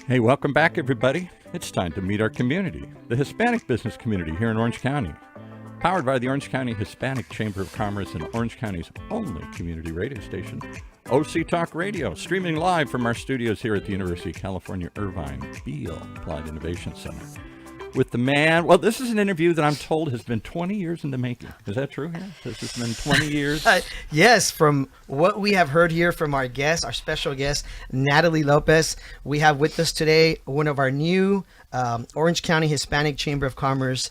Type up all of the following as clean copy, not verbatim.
Hey, welcome back, everybody. It's time to meet our community, the Hispanic business community here in Orange County. Powered by the Orange County Hispanic Chamber of Commerce and Orange County's only community radio station, OC Talk Radio, streaming live from our studios here at the University of California, Irvine Beale Applied Innovation Center. With the man, well, this is an interview that I'm told has been 20 years in the making. Is that true here? This has been 20 years? Yes, from what we have heard here from our guest, our special guest, Natalye Lopez. We have with us today one of our new Orange County Hispanic Chamber of Commerce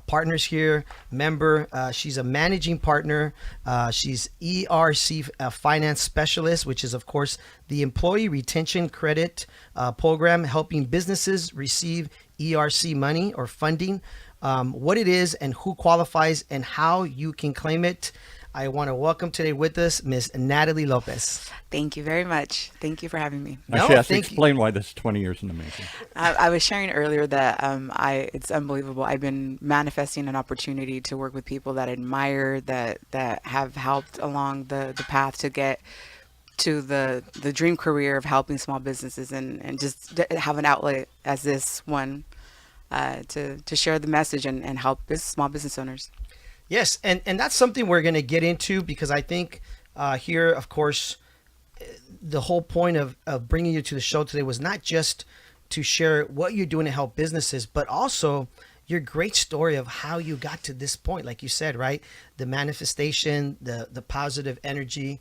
partners here, member. She's a managing partner. She's ERC finance specialist, which is, of course, the Employee Retention Credit program, helping businesses receive ERC money or funding, what it is and who qualifies and how you can claim it. I want to welcome today with us Ms. Natalye Lopez. Thank you very much. Thank you for having me. Actually, I have to explain why this is 20 years in the making. I was sharing earlier that it's unbelievable. I've been manifesting an opportunity to work with people that I admire, that have helped along the path to get to the dream career of helping small businesses and just have an outlet as this one to share the message and help small business owners. Yes, and that's something we're going to get into, because I think here, of course, the whole point of bringing you to the show today was not just to share what you're doing to help businesses, but also your great story of how you got to this point. Like you said, right? The manifestation, the positive energy.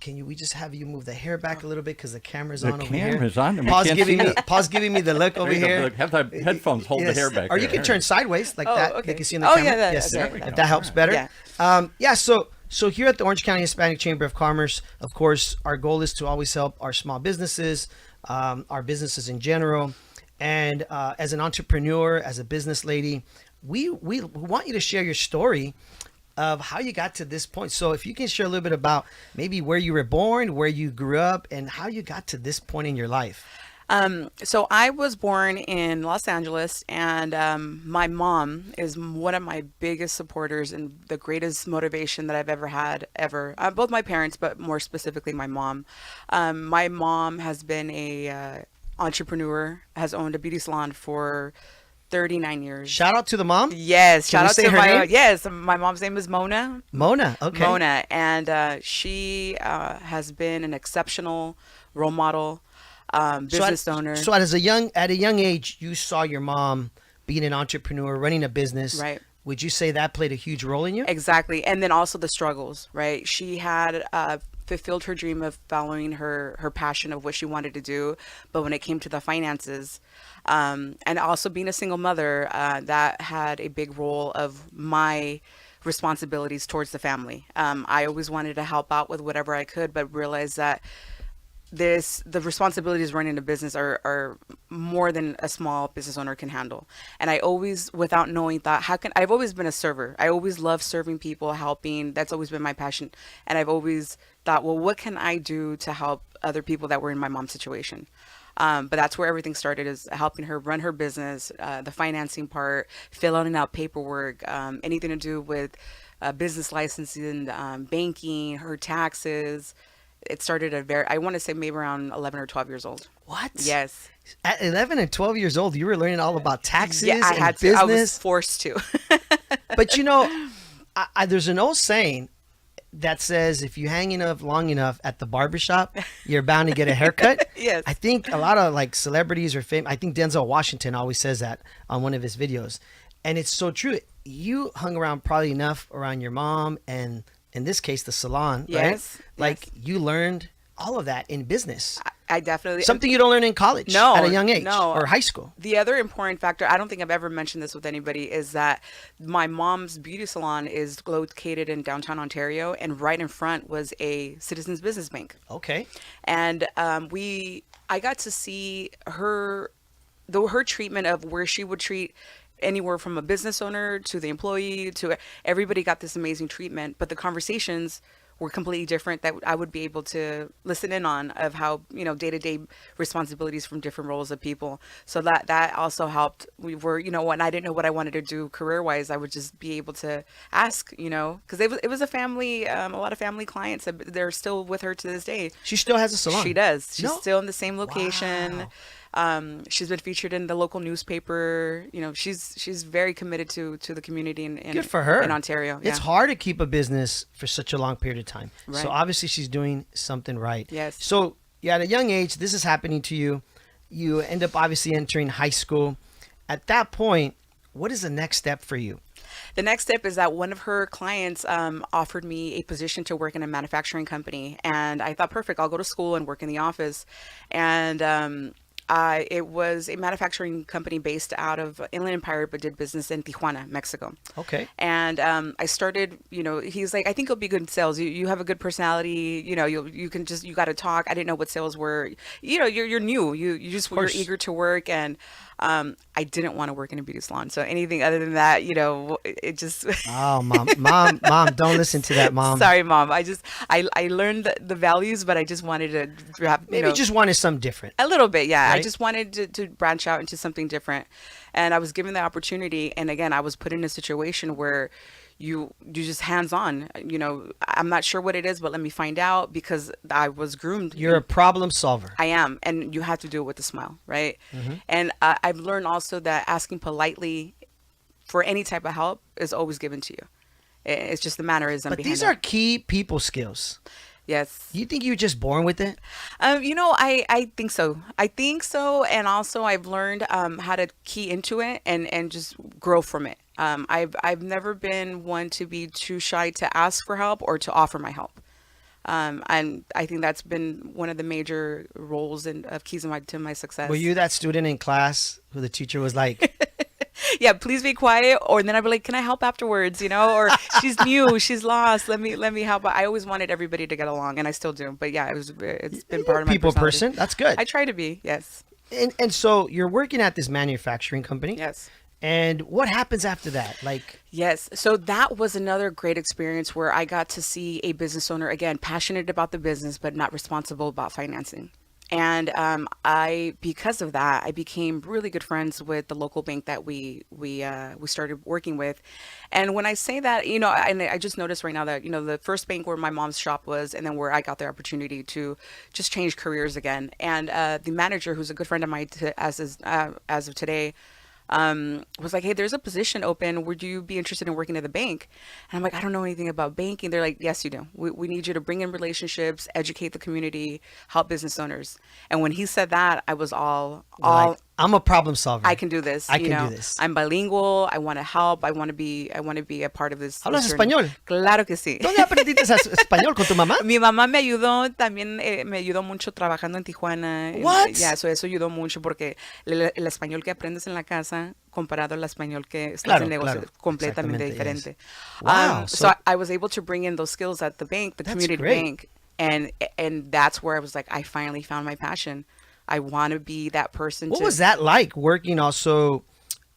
We just have you move the hair back a little bit because the camera's on over here. The camera's on. Pause giving me the look over here. Have the headphones hold the hair back. Or you can turn sideways like that. Okay. You can see in the camera. Yeah, yes, okay. if that helps better. Yeah. So here at the Orange County Hispanic Chamber of Commerce, of course, our goal is to always help our small businesses, our businesses in general. And as an entrepreneur, as a business lady, we want you to share your story of how you got to this point. So if you can share a little bit about maybe where you were born, where you grew up, and how you got to this point in your life. So I was born in Los Angeles, and my mom is one of my biggest supporters and the greatest motivation that I've ever had, ever. Both my parents, but more specifically my mom. My mom has been a entrepreneur, has owned a beauty salon for 39 years. Shout out to the mom. Yes. Can Shout out say to her my name? Yes. My mom's name is Mona. Mona. Okay. Mona. And she has been an exceptional role model, business owner. So at a young age, you saw your mom being an entrepreneur, running a business. Right. Would you say that played a huge role in you? Exactly. And then also the struggles, right? She had fulfilled her dream of following her passion of what she wanted to do. But when it came to the finances, and also being a single mother, that had a big role of my responsibilities towards the family. I always wanted to help out with whatever I could, but realized that the responsibilities running a business are more than a small business owner can handle. And I always, without knowing, thought, I've always been a server. I always loved serving people, helping. That's always been my passion. And I've always thought, well, what can I do to help other people that were in my mom's situation? But that's where everything started, is helping her run her business, the financing part, filling out paperwork, anything to do with business licensing, banking, her taxes. It started I want to say maybe around 11 or 12 years old. What? Yes. At 11 and 12 years old, you were learning all about taxes Yeah, I and had to. business. I was forced to. But there's an old saying that says if you hang enough long enough at the barbershop, you're bound to get a haircut. Yes. I think a lot of like celebrities or fame. I think Denzel Washington always says that on one of his videos. And it's so true. You hung around probably enough around your mom and, in this case, the salon, Yes. right? Like you learned all of that in business. I definitely. Something you don't learn in college No, at a young age no. or high school. The other important factor, I don't think I've ever mentioned this with anybody, is that my mom's beauty salon is located in downtown Ontario, and right in front was a Citizens Business Bank. Okay. And I got to see her treatment of where she would treat anywhere from a business owner to the employee to everybody got this amazing treatment, but the conversations were completely different that I would be able to listen in on of how, day-to-day responsibilities from different roles of people. So that also helped. We were, when I didn't know what I wanted to do career-wise, I would just be able to ask, because it was a family, a lot of family clients. They're still with her to this day. She still has a salon. She does. She's No? still in the same location. Wow. She's been featured in the local newspaper. She's very committed to the community in Good for her. in Ontario. It's Yeah. hard to keep a business for such a long period of time. Right. So obviously she's doing something right. Yes. So yeah, at a young age, this is happening to you. You end up obviously entering high school. At that point, what is the next step for you? The next step is that one of her clients offered me a position to work in a manufacturing company, and I thought, perfect, I'll go to school and work in the office. And it was a manufacturing company based out of Inland Empire, but did business in Tijuana, Mexico. Okay. And I started, he's like, I think you'll be good in sales. You have a good personality. You got to talk. I didn't know what sales were. You're new. You're eager to work. And I didn't want to work in a beauty salon. So anything other than that, it just. Oh, mom, don't listen to that, mom. Sorry, mom. I learned the values, but I just wanted to have, Maybe you just wanted something different. a little bit, yeah. Right? I just wanted to branch out into something different. And I was given the opportunity. And again, I was put in a situation where you just hands-on. I'm not sure what it is, but let me find out, because I was groomed. You're a problem solver. I am. And you have to do it with a smile, right? And I've learned also that asking politely for any type of help is always given to you. It's just the mannerism But behind these it. are key people skills. Yes. You think you're just born with it? I think so. I think so. And also I've learned how to key into it and just grow from it. I've never been one to be too shy to ask for help or to offer my help. And I think that's been one of the major roles of keys to my success. Were you that student in class who the teacher was like, Yeah, please be quiet. Or then I'd be like, can I help afterwards? Or she's new, she's lost. Let me help. I always wanted everybody to get along, and I still do. But yeah, it's been you're part a of my people personality. person? That's good. I try to be, yes. And so you're working at this manufacturing company. Yes. And what happens after that? Like, Yes. So that was another great experience where I got to see a business owner, again, passionate about the business, but not responsible about financing. And because of that, I became really good friends with the local bank that we started working with. And when I say that, and I just noticed right now that, the first bank where my mom's shop was, and then where I got the opportunity to just change careers again. And the manager, who's a good friend of mine as of today, was like, hey, there's a position open. Would you be interested in working at the bank? And I'm like, I don't know anything about banking. They're like, yes, you do. We need you to bring in relationships, educate the community, help business owners. And when he said that, I was all I'm a problem solver. I can do this. I can do this. I'm bilingual. I want to help. I want to be a part of this. ¿Hablas this journey. español? Claro que sí. ¿Dónde aprendiste español con tu mamá? Mi mamá me ayudó también, me ayudó mucho trabajando en Tijuana. What? Ya, eso ayudó mucho porque el español que aprendes en la casa comparado al español que estás Claro, en negocio claro. completamente Exactamente, diferente. yes. Wow, So so- I was able to bring in those skills at the bank, the That's community great. bank, and that's where I was like, I finally found my passion. I want to be that person. What was that like working also?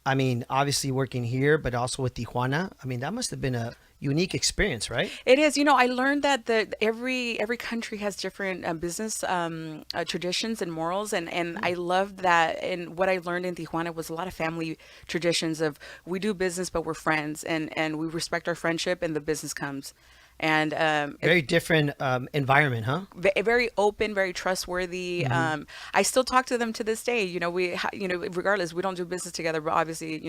I mean, obviously working here, but also with Tijuana. I mean, that must have been a unique experience, right? It is. I learned that every country has different business traditions and morals, and I loved that. And what I learned in Tijuana was a lot of family traditions of we do business, but we're friends, and we respect our friendship, and the business comes. And Very different environment, huh? very open, very trustworthy. I still talk to them to this day. Regardless, we don't do business together, but obviously,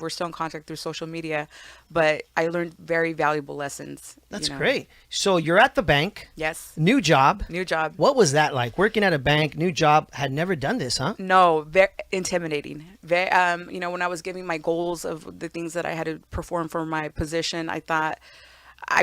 we're still in contact through social media. But I learned very valuable lessons. That's great. So you're at the bank. Yes. New job. New job. What was that like? Working at a bank, new job, had never done this, huh? No, very intimidating. Very, when I was giving my goals of the things that I had to perform for my position, I thought I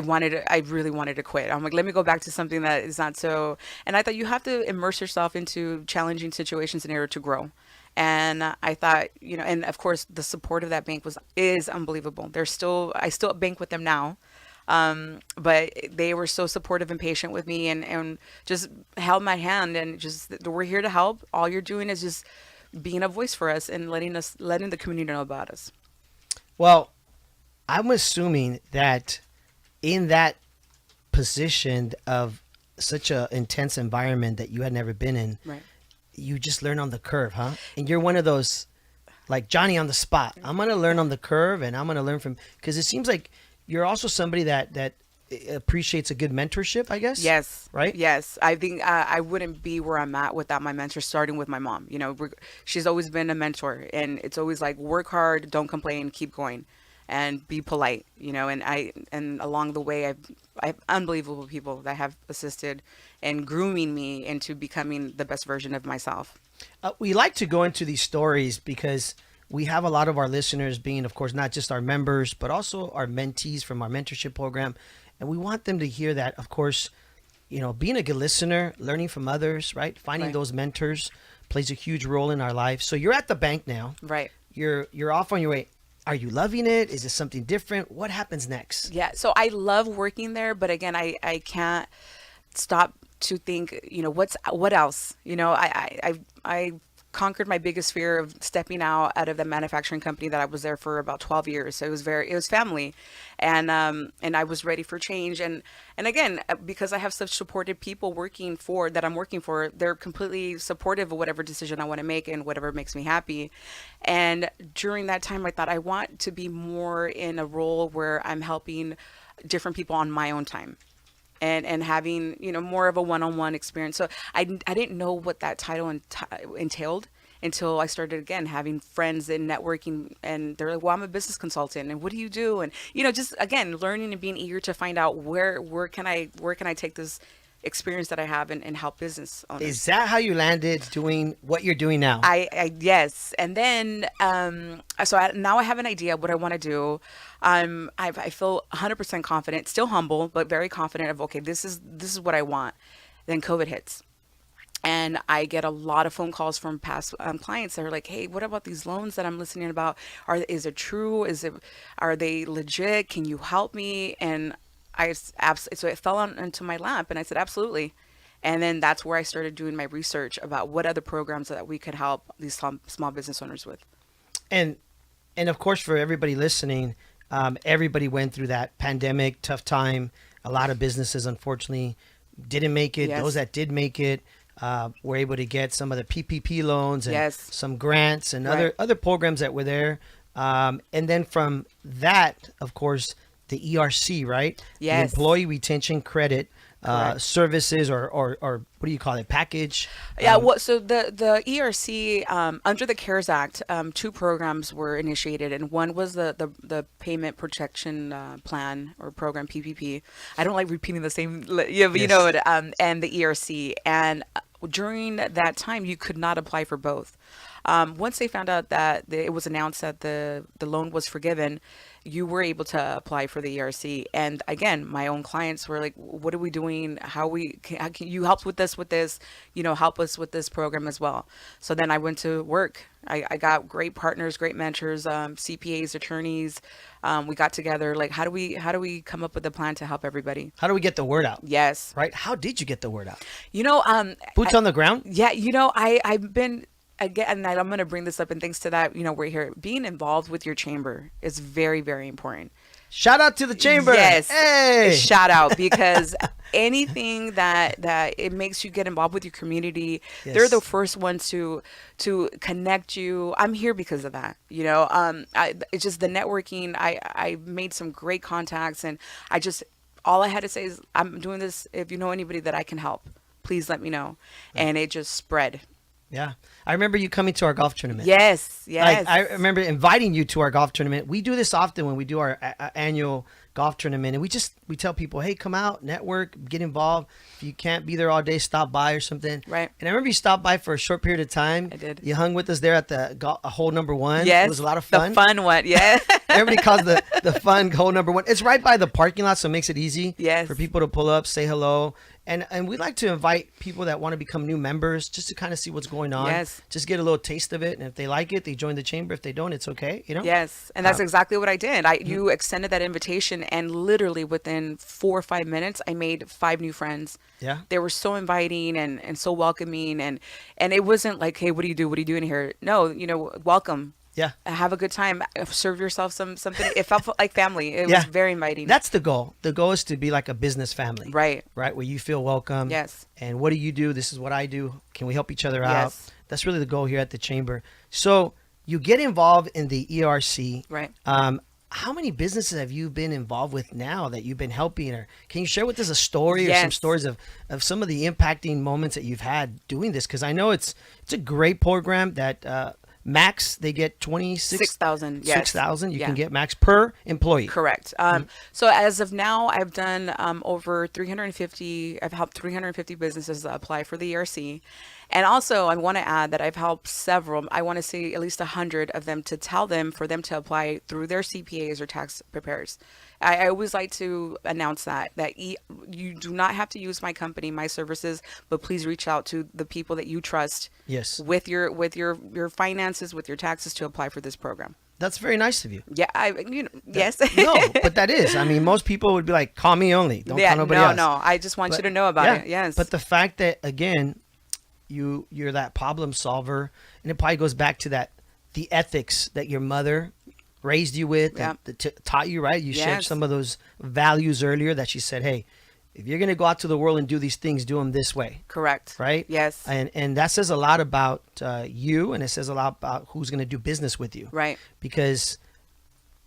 really wanted to quit. I'm like, let me go back to something that is not so. And I thought you have to immerse yourself into challenging situations in order to grow. And I thought, and of course, the support of that bank is unbelievable. I still bank with them now. But they were so supportive and patient with me and just held my hand and just, we're here to help. All you're doing is just being a voice for us and letting the community know about us. Well, I'm assuming that in that position of such a intense environment that you had never been in, Right. you just learn on the curve, huh? And you're one of those, like Johnny on the spot. I'm gonna learn on the curve, and I'm gonna learn from, because it seems like you're also somebody that appreciates a good mentorship, I guess. Yes. Right? Yes. I think I wouldn't be where I'm at without my mentor, starting with my mom. She's always been a mentor, and it's always like, work hard, don't complain, keep going, and be polite. And along the way, I have unbelievable people that have assisted in grooming me into becoming the best version of myself. We like to go into these stories because we have a lot of our listeners being, of course, not just our members, but also our mentees from our mentorship program. And we want them to hear that, of course, being a good listener, learning from others, right? Finding Right. those mentors plays a huge role in our life. So you're at the bank now. Right. You're off on your way. Are you loving it? Is it something different? What happens next? Yeah. So I love working there, but again, I can't stop to think, what else? I conquered my biggest fear of stepping out of the manufacturing company that I was there for about 12 years. So it was family, and I was ready for change. And again, because I have such supportive people that I'm working for, they're completely supportive of whatever decision I want to make and whatever makes me happy. And during that time, I thought I want to be more in a role where I'm helping different people on my own time. And having, more of a one-on-one experience. So I didn't know what that title entailed until I started, again, having friends and networking. And they're like, well, I'm a business consultant. And what do you do? And, just, again, learning and being eager to find out where can I take this experience that I have and help business owners. Is that how you landed doing what you're doing now? Yes. And then, now I have an idea of what I want to do. I feel 100% confident, still humble, but very confident of, okay, this is what I want. Then COVID hits. And I get a lot of phone calls from past clients that are like, hey, what about these loans that I'm listening about? Is it true? Are they legit? Can you help me? And so it fell into my lap, and I said, absolutely. And then that's where I started doing my research about what other programs that we could help these small business owners with. And of course, for everybody listening, everybody went through that pandemic, tough time. A lot of businesses, unfortunately, didn't make it. Yes. Those that did make it were able to get some of the PPP loans and Yes. some grants and Right. other programs that were there. And then from that, of course, the ERC, right? Yes. The Employee Retention Credit Correct. services or what do you call it? Package? Yeah, so the ERC, under the CARES Act, 2 programs were initiated, and one was the Payment Protection Plan or program, PPP. I don't like repeating the same, but you Yes. know it, and the ERC. And during that time, you could not apply for both. Once they found out that it was announced that the loan was forgiven, you were able to apply for the ERC. And again, my own clients were like, what are we doing? How can you help with this, help us with this program as well. So then I went to work. I got great partners, great mentors, CPAs, attorneys. We got together, like, how do we come up with a plan to help everybody? How do we get the word out? Yes. Right? How did you get the word out? Boots On the ground? Yeah, I've been, again, and I'm going to bring this up, and thanks to that, we're here. Being involved with your chamber is very, very important. Shout out to the chamber. Yes. Hey. Shout out, because anything that it makes you get involved with your community, Yes. they're the first ones to connect you. I'm here because of that. It's just the networking. I made some great contacts, and all I had to say is, I'm doing this. If you know anybody that I can help, please let me know. And it just spread. Yeah. I remember you coming to our golf tournament. Yes. Like, I remember inviting you to our golf tournament. We do this often when we do our annual golf tournament, and we tell people, hey, come out, network, get involved. If you can't be there all day, stop by or something. Right. And I remember you stopped by for a short period of time. I did. You hung with us there at the hole number 1. Yes. It was a lot of fun. The fun one. Yeah. Everybody calls the fun hole number 1. It's right by the parking lot, so it makes it easy Yes. for people to pull up, say hello. And we like to invite people that want to become new members just to kind of see what's going on. Yes. Just get a little taste of it. And if they like it, they join the chamber. If they don't, it's okay. Yes. And that's exactly what I did. You extended that invitation, and literally within 4 or 5 minutes, I made 5 new friends. Yeah. They were so inviting and so welcoming. And it wasn't like, hey, what do you do? What are you doing here? No, welcome. Yeah. Have a good time. Serve yourself something. It felt like family. It Yeah. was very inviting. That's the goal. The goal is to be like a business family. Right. Right. Where you feel welcome. Yes. And what do you do? This is what I do. Can we help each other out? Yes. That's really the goal here at the chamber. So you get involved in the ERC. Right. How many businesses have you been involved with now that you've been helping? Or can you share with us a story or some Yes. stories of some of the impacting moments that you've had doing this? Because I know it's a great program that max they get 6,000. Yes. 6,000. You Yeah. can get max per employee. Correct. So as of now, I've done over 350. I've helped 350 businesses apply for the ERC, and also I want to add that I've helped several. I want to say at least 100 of them to tell them for them to apply through their CPAs or tax preparers. I always like to announce that you do not have to use my company, my services, but please reach out to the people that you trust. Yes. With your finances, with your taxes to apply for this program. That's very nice of you. Yeah, yes. No, but that is. I mean, most people would be like, call me only. Don't call nobody else. No. I just want you to know about yeah, it. Yes. But the fact that, again, you're that problem solver, and it probably goes back to the ethics that your mother raised you with, Yeah. and taught you, right? You shared Yes. some of those values earlier that she said, hey, if you're going to go out to the world and do these things, do them this way. Correct. Right? Yes. And that says a lot about you, and it says a lot about who's going to do business with you. Right. Because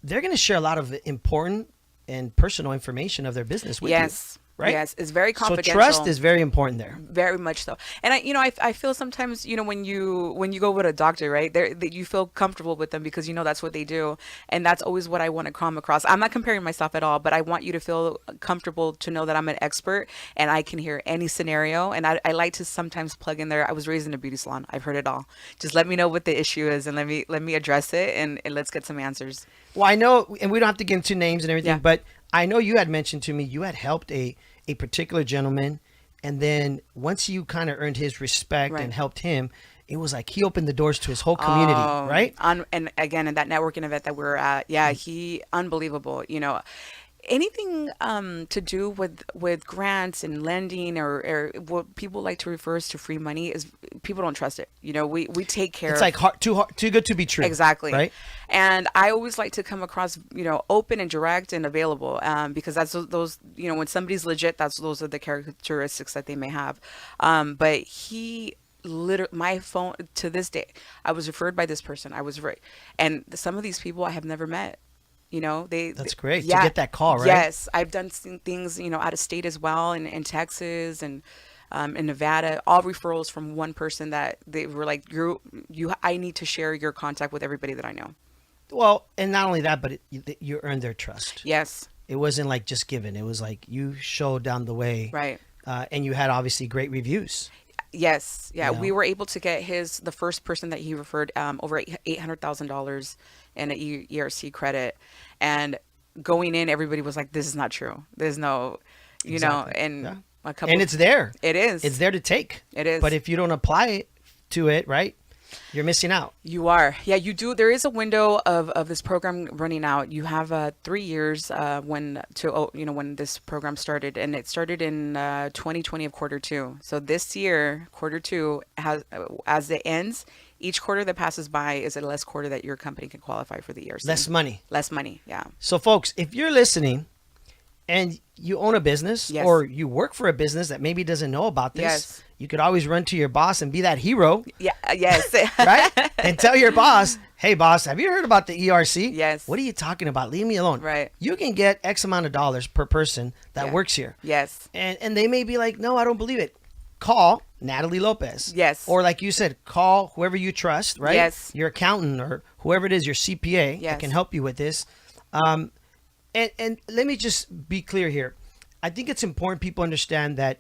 they're going to share a lot of important and personal information of their business with you. Yes. Right? Yes. It's very So confidential. trust is very important there. Very much so. And I feel sometimes, when you go with a doctor, right, that you feel comfortable with them because that's what they do. And that's always what I want to come across. I'm not comparing myself at all, but I want you to feel comfortable to know that I'm an expert and I can hear any scenario. And I like to sometimes plug in there. I was raised in a beauty salon. I've heard it all. Just let me know what the issue is and let me address it and let's get some answers. Well, I know, and we don't have to get into names and everything, Yeah. but I know you had mentioned to me you had helped a particular gentleman, and then once you kind of earned his respect Right. and helped him, it was like he opened the doors to his whole community, right? And again, in that networking event that we're at, he unbelievable. Anything to do with grants and lending or what people like to refer as to free money is people don't trust it. We take care. It's like too good to be true. Exactly. Right. And I always like to come across, open and direct and available, because that's those, when somebody's legit, those are the characteristics that they may have. But he literally, my phone to this day, I was referred by this person. And some of these people I have never met. That's great to get that call, right? Yes, I've done things, out of state as well, in Texas and in Nevada. All referrals from one person that they were like, I need to share your contact with everybody that I know. Well, and not only that, but you earned their trust. Yes. It wasn't like just given. It was like you showed down the way, Right. And you had obviously great reviews. Yes. Yeah. Yeah. We were able to get the first person that he referred, over $800,000 in an ERC credit. And going in, everybody was like, this is not true. There's no, Exactly. and Yeah. a couple. And it's there. It is. It's there to take. It is. But if you don't apply it to it, right, you're missing out. You are. Yeah, you do. There is a window of this program running out. You have 3 years when this program started, and it started in 2020 of Q2. So this year, Q2 has, as it ends, each quarter that passes by is a less quarter that your company can qualify for the ERC. Less money. Less money. Yeah. So, folks, if you're listening and you own a business Yes. or you work for a business that maybe doesn't know about this, Yes. you could always run to your boss and be that hero, Yeah. Yes. right? And tell your boss, hey, boss, have you heard about the ERC? Yes. What are you talking about? Leave me alone. Right. You can get X amount of dollars per person that Yeah. works here. Yes. And they may be like, no, I don't believe it. Call Natalye Lopez. Yes. Or like you said, call whoever you trust, right? Yes. Your accountant or whoever it is, your CPA that Yes. can help you with this. And let me just be clear here. I think it's important people understand that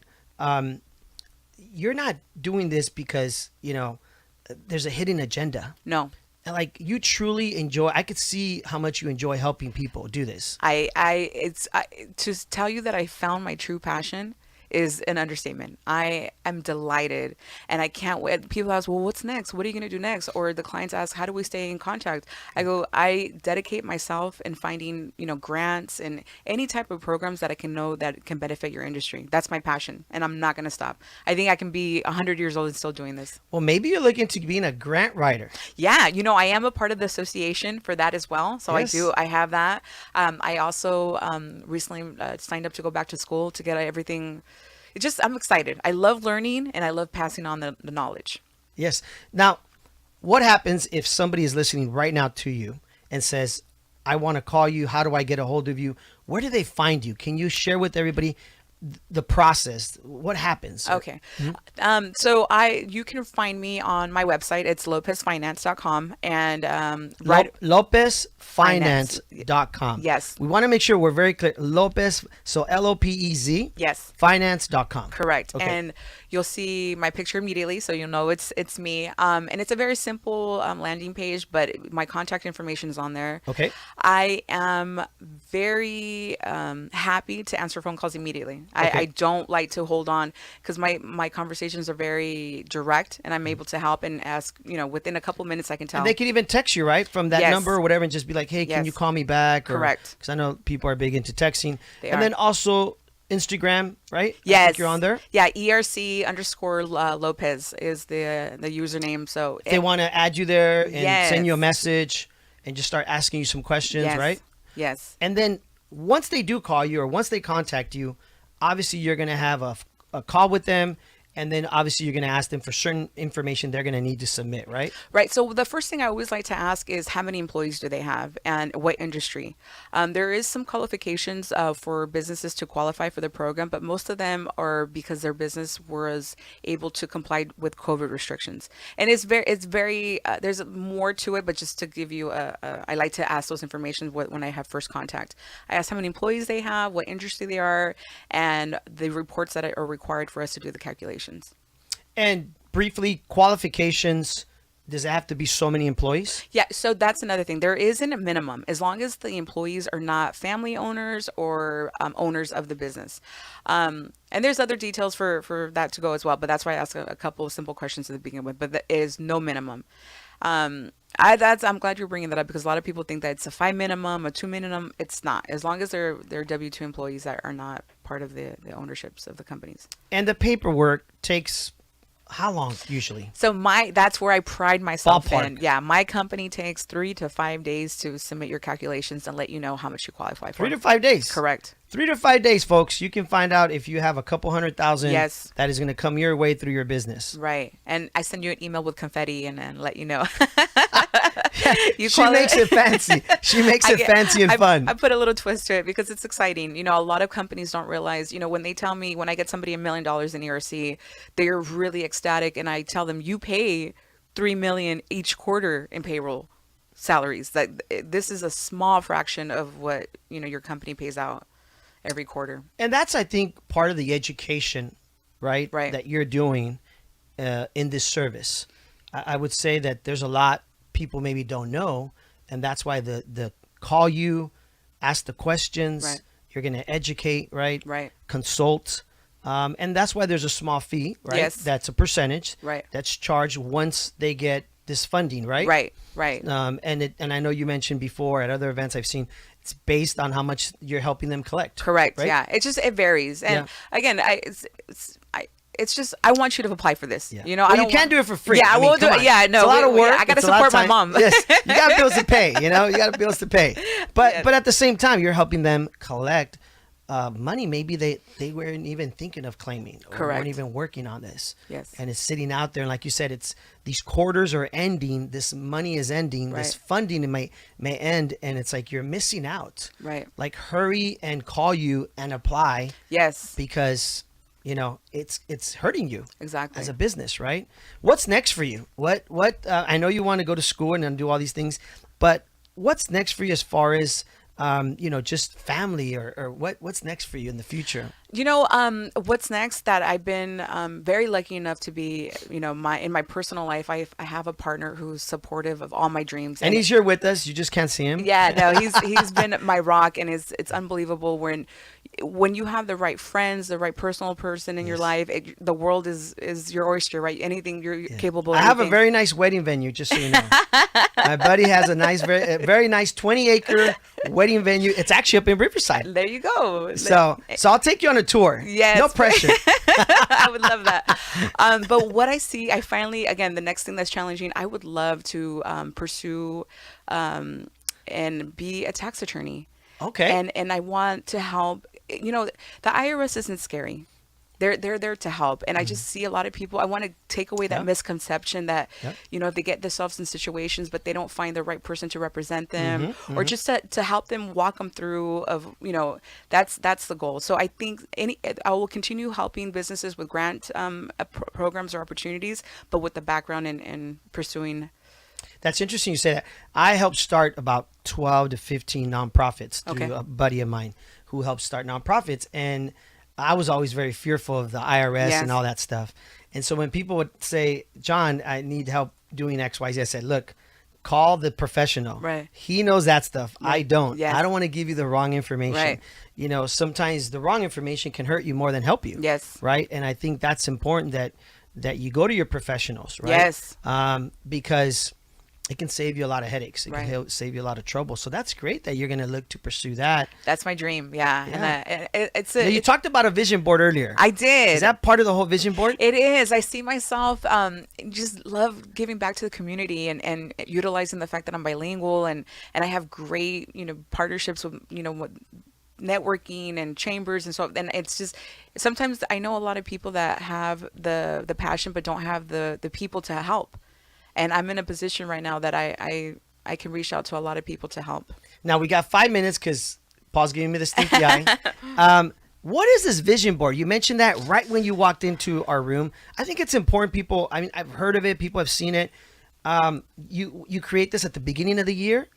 you're not doing this because, there's a hidden agenda. No. And like you truly enjoy, I could see how much you enjoy helping people do this. To tell you that I found my true passion is an understatement. I am delighted, and I can't wait. People ask, well, what's next? What are you going to do next? Or the clients ask, how do we stay in contact? I go, I dedicate myself in finding, grants and any type of programs that I can know that can benefit your industry. That's my passion, and I'm not going to stop. I think I can be 100 years old and still doing this. Well, maybe you're looking to being a grant writer. Yeah, I am a part of the association for that as well. So Yes. I have that. I also recently signed up to go back to school to get everything. I'm excited. I love learning and I love passing on the knowledge. Yes. Now, what happens if somebody is listening right now to you and says, I want to call you. How do I get a hold of you? Where do they find you? Can you share with everybody the process? What happens? Okay. So you can find me on my website. It's lopezfinance.com and LopezFinance.com. Yes. We want to make sure we're very clear. Lopez, so Lopez. Yes. Finance.com. Correct. Okay. And you'll see my picture immediately, so you'll know it's me. And it's a very simple landing page, but my contact information is on there. Okay. I am very happy to answer phone calls immediately. Okay. I don't like to hold on because my conversations are very direct, and I'm able to help and ask. Within a couple minutes, I can tell. And they can even text you, right, from that Yes. number or whatever, and just be like, "Hey, can Yes. you call me back?" Correct. Because I know people are big into texting. They and are. then also Instagram, right? I Yes, think you're on there. Yeah, ERC_Lopez is the username. So If they want to add you there and send you a Yes. message and just start asking you some questions, yes, right? Yes. And then once they do call you or once they contact you, obviously you're going to have a call with them. And then obviously you're going to ask them for certain information they're going to need to submit, right? Right. So the first thing I always like to ask is how many employees do they have and what industry? There is some qualifications for businesses to qualify for the program, but most of them are because their business was able to comply with COVID restrictions. And it's very there's more to it, but just to give you I like to ask those information when I have first contact. I ask how many employees they have, what industry they are, and the reports that are required for us to do the calculations. And briefly, qualifications, does it have to be so many employees? Yeah, so that's another thing. There isn't a minimum as long as the employees are not family owners or owners of the business. And there's other details for that to go as well, but that's why I ask a couple of simple questions to begin with, but there is no minimum. I'm glad you're bringing that up because a lot of people think that it's a 5 minimum, a 2 minimum. It's not. As long as they're W-2 employees that are not part of the ownerships of the companies. And the paperwork takes how long usually? So that's where I pride myself Ballpark. in. Yeah, my company takes 3 to 5 days to submit your calculations and let you know how much you qualify for. 3 to 5 days. Correct. 3 to 5 days, folks. You can find out if you have a couple 100,000 Yes. that is going to come your way through your business. Right. And I send you an email with confetti and let you know. She makes it fancy. She makes it fancy and fun. I put a little twist to it because it's exciting. A lot of companies don't realize, when they tell me when I get somebody $1 million in ERC, they're really ecstatic. And I tell them, you pay $3 million each quarter in payroll salaries. That this is a small fraction of what, your company pays out every quarter. And that's, I think, part of the education, right? Right. That you're doing in this service. I would say that there's a lot people maybe don't know, and that's why the call you, ask the questions, Right. you're going to educate, right? Right. Consult. And that's why there's a small fee, right? Yes. That's a percentage. Right. That's charged once they get this funding, right? Right. Right. And I know you mentioned before at other events I've seen, it's based on how much you're helping them collect. Correct. Right? Yeah. It varies. And again, it's just I want you to apply for this. Yeah. I You don't can't do it for free. Yeah, I mean, we'll do come it. on. Yeah, no, it's a lot of work. I got to It's a lot of support my time. mom. Yes, you got bills to pay. You got bills to pay. But Yes. but at the same time, you're helping them collect money. Maybe they weren't even thinking of claiming, or Correct. weren't even working on this. Yes. And it's sitting out there, and like you said, it's these quarters are ending. This money is ending. This Right. funding may end, and it's like you're missing out. Right. Like hurry and call you and apply Yes. because it's hurting you Exactly. as a business, right? What's next for you? What I know you want to go to school and do all these things, but what's next for you as far as just family or what's next for you in the future? What's next that I've been very lucky enough to be, in my personal life, I have a partner who's supportive of all my dreams. And he's here with us. You just can't see him. Yeah, no, he's been my rock, and it's unbelievable when you have the right friends, the right personal person in your life, the world is your oyster, right? Anything you're capable of. I have a very nice wedding venue, just so you know. My buddy has a very nice 20-acre wedding venue. It's actually up in Riverside. There you go. So I'll take you on a tour. Yes. No pressure. I would love that. But what I see, I finally, again, the next thing that's challenging, I would love to pursue and be a tax attorney. Okay. And I want to help. The IRS isn't scary. They're there to help. And I just see a lot of people, I want to take away that misconception that, if they get themselves in situations, but they don't find the right person to represent them, or just to help them walk them through that's the goal. So I think I will continue helping businesses with grant programs or opportunities, but with the background in pursuing. That's interesting you say that. I helped start about 12 to 15 nonprofits through a buddy of mine who helped start nonprofits. And I was always very fearful of the IRS and all that stuff. And so when people would say, John, I need help doing X, Y, Z, I said, look, call the professional. Right. He knows that stuff. Yeah. I don't. Yes. I don't want to give you the wrong information. Right. Sometimes the wrong information can hurt you more than help you. Yes. Right. And I think that's important that you go to your professionals. Right. Yes. Because it can save you a lot of headaches. It Right. can save you a lot of trouble. So that's great that you're going to look to pursue that. That's my dream. Yeah. And Now, you talked about a vision board earlier. I did. Is that part of the whole vision board? It is. I see myself just love giving back to the community and utilizing the fact that I'm bilingual and I have great, partnerships with, with networking and chambers and so, and it's just, sometimes I know a lot of people that have the passion but don't have the people to help. And I'm in a position right now that I can reach out to a lot of people to help. Now we got 5 minutes because Paul's giving me the stinky eye. What is this vision board? You mentioned that right when you walked into our room. I think it's important. People, I mean, I've heard of it. People have seen it. You create this at the beginning of the year?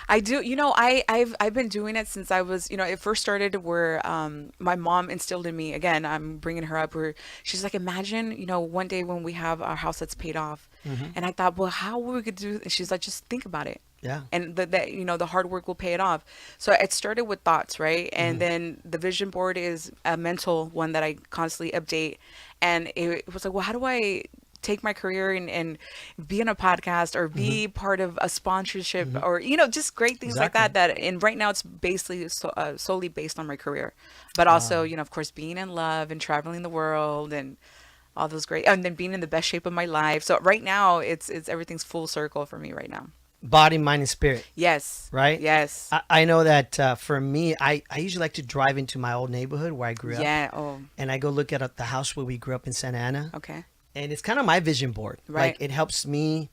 I do. I've been doing it since I was, it first started where my mom instilled in me, again, I'm bringing her up, where she's like, imagine, one day when we have our house that's paid off. And I thought, well, how we could do, and she's like, just think about it. Yeah. And the hard work will pay it off. So it started with thoughts, right? And then the vision board is a mental one that I constantly update. And it was like, well, how do I take my career and be in a podcast or be part of a sponsorship or, just great things like that. And right now it's basically solely based on my career, but also, of course, being in love and traveling the world and all those great, and then being in the best shape of my life. So right now it's everything's full circle for me right now. Body, mind, and spirit. Yes. Right? Yes. I know that for me, I usually like to drive into my old neighborhood where I grew up. Yeah. Oh, And I go look at the house where we grew up in Santa Ana. okay. And it's kind of my vision board. Right. Like, it helps me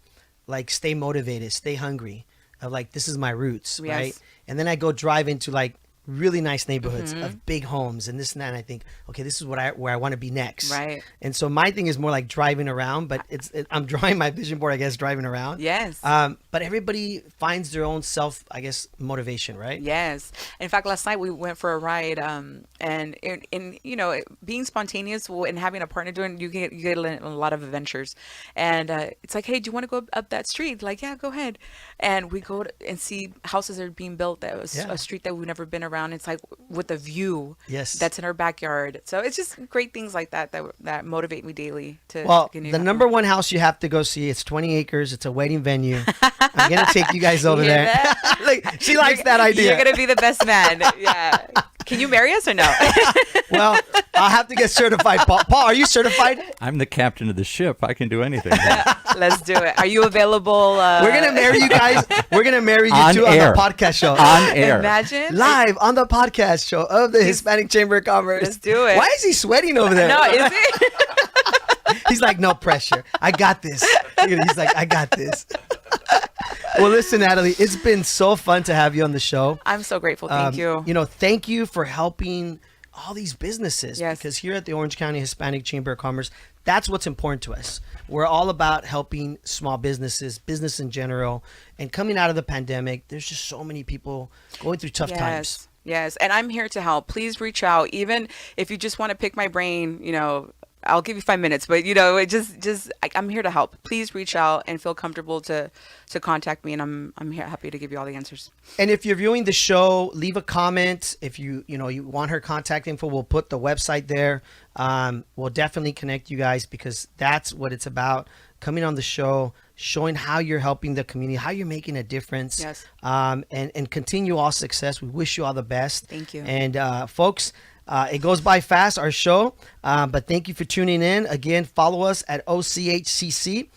stay motivated, stay hungry, of this is my roots, Yes. right? And then I go drive into really nice neighborhoods of big homes and this and that. And I think, okay, this is where I want to be next. Right. And so my thing is more like driving around, but I'm drawing my vision board, I guess, driving around. Yes. But everybody finds their own self, I guess, motivation, right? Yes. In fact, last night we went for a ride, and in being spontaneous and having a partner doing, you get a lot of adventures. And it's like, hey, do you want to go up that street? Like, yeah, go ahead. And we go and see houses that are being built. That was a street that we've never been around. It's like with a view that's in our backyard. So it's just great things like that motivate me daily to. Well, the number one house you have to go see, it's 20 acres. It's a wedding venue. I'm going to take you guys over there. She likes that idea. You're going to be the best man. Yeah. Can you marry us or no? Well, I'll have to get certified. Paul, are you certified? I'm the captain of the ship. I can do anything. Let's do it. Are you available? We're going to marry you guys. We're going to marry you On too air. on the podcast show. On air. Imagine. Live on the podcast show of the Hispanic Chamber of Commerce. Let's do it. Why is he sweating over there? No, is it? He's like, no pressure. I got this. He's like, I got this. Well, listen, Natalie, it's been so fun to have you on the show. I'm so grateful. Thank you. Thank you for helping all these businesses. Yes. Because here at the Orange County Hispanic Chamber of Commerce, that's what's important to us. We're all about helping small businesses, business in general. And coming out of the pandemic, there's just so many people going through tough times. Yes, and I'm here to help. Please reach out. Even if you just want to pick my brain, I'll give you 5 minutes, but I'm here to help. Please reach out and feel comfortable to contact me, and I'm here happy to give you all the answers. And if you're viewing the show, leave a comment. If you want her contact info, we'll put the website there. We'll definitely connect you guys, because that's what it's about. Coming on the show, showing how you're helping the community, how you're making a difference. Yes. And continue all success. We wish you all the best. Thank you. And folks, it goes by fast, our show, but thank you for tuning in. Again, follow us at OCHCC,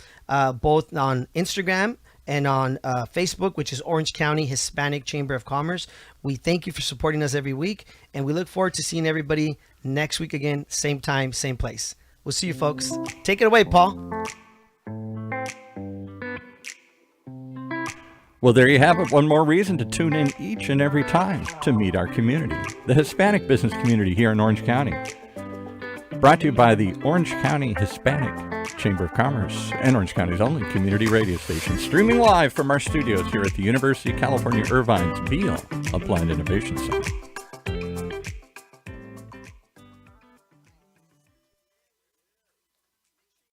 both on Instagram and on Facebook, which is Orange County Hispanic Chamber of Commerce. We thank you for supporting us every week, and we look forward to seeing everybody next week again, same time, same place. We'll see you, folks. Take it away, Paul. Well, there you have it. One more reason to tune in each and every time to meet our community, the Hispanic business community here in Orange County. Brought to you by the Orange County Hispanic Chamber of Commerce and Orange County's only community radio station, streaming live from our studios here at the University of California, Irvine's Beale Applied Innovation Center.